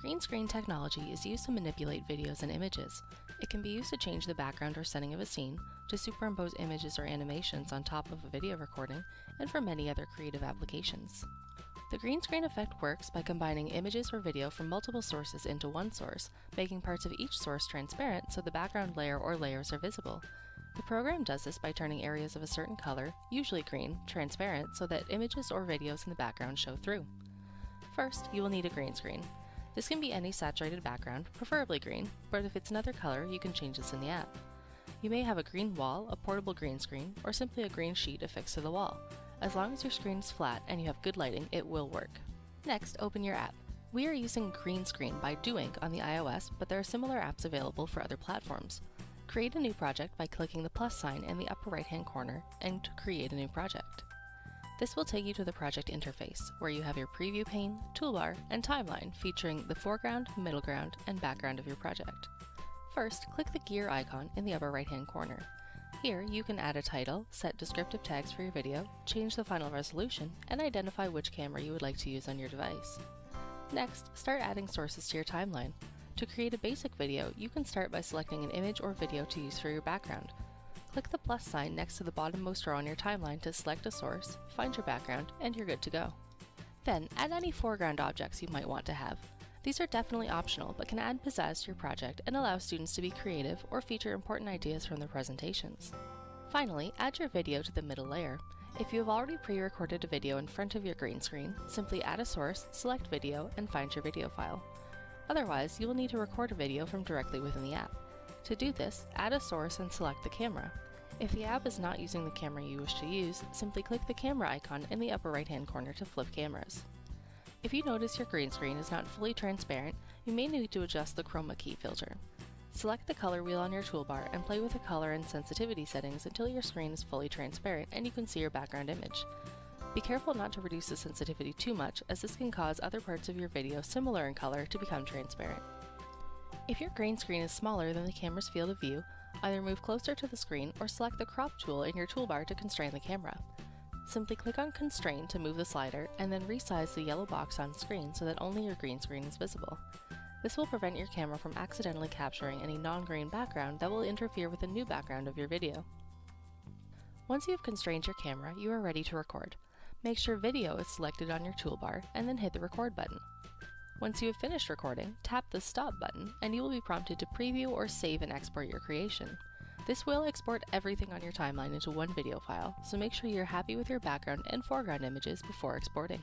Green screen technology is used to manipulate videos and images. It can be used to change the background or setting of a scene, to superimpose images or animations on top of a video recording, and for many other creative applications. The green screen effect works by combining images or video from multiple sources into one source, making parts of each source transparent so the background layer or layers are visible. The program does this by turning areas of a certain color, usually green, transparent so that images or videos in the background show through. First, you will need a green screen. This can be any saturated background, preferably green, but if it's another color, you can change this in the app. You may have a green wall, a portable green screen, or simply a green sheet affixed to the wall. As long as your screen is flat and you have good lighting, it will work. Next, open your app. We are using Green Screen by Doink on the iOS, but there are similar apps available for other platforms. Create a new project by clicking the plus sign in the upper right-hand corner and create a new project. This will take you to the project interface, where you have your preview pane, toolbar, and timeline featuring the foreground, middle ground, and background of your project. First, click the gear icon in the upper right-hand corner. Here, you can add a title, set descriptive tags for your video, change the final resolution, and identify which camera you would like to use on your device. Next, start adding sources to your timeline. To create a basic video, you can start by selecting an image or video to use for your background. Click the plus sign next to the bottommost row on your timeline to select a source, find your background, and you're good to go. Then, add any foreground objects you might want to have. These are definitely optional, but can add pizzazz to your project and allow students to be creative or feature important ideas from their presentations. Finally, add your video to the middle layer. If you have already pre-recorded a video in front of your green screen, simply add a source, select video, and find your video file. Otherwise, you will need to record a video from directly within the app. To do this, add a source and select the camera. If the app is not using the camera you wish to use, simply click the camera icon in the upper right-hand corner to flip cameras. If you notice your green screen is not fully transparent, you may need to adjust the chroma key filter. Select the color wheel on your toolbar and play with the color and sensitivity settings until your screen is fully transparent and you can see your background image. Be careful not to reduce the sensitivity too much, as this can cause other parts of your video similar in color to become transparent. If your green screen is smaller than the camera's field of view, either move closer to the screen or select the crop tool in your toolbar to constrain the camera. Simply click on Constrain to move the slider and then resize the yellow box on screen so that only your green screen is visible. This will prevent your camera from accidentally capturing any non-green background that will interfere with the new background of your video. Once you have constrained your camera, you are ready to record. Make sure Video is selected on your toolbar and then hit the Record button. Once you have finished recording, tap the Stop button and you will be prompted to preview or save and export your creation. This will export everything on your timeline into one video file, so make sure you're happy with your background and foreground images before exporting.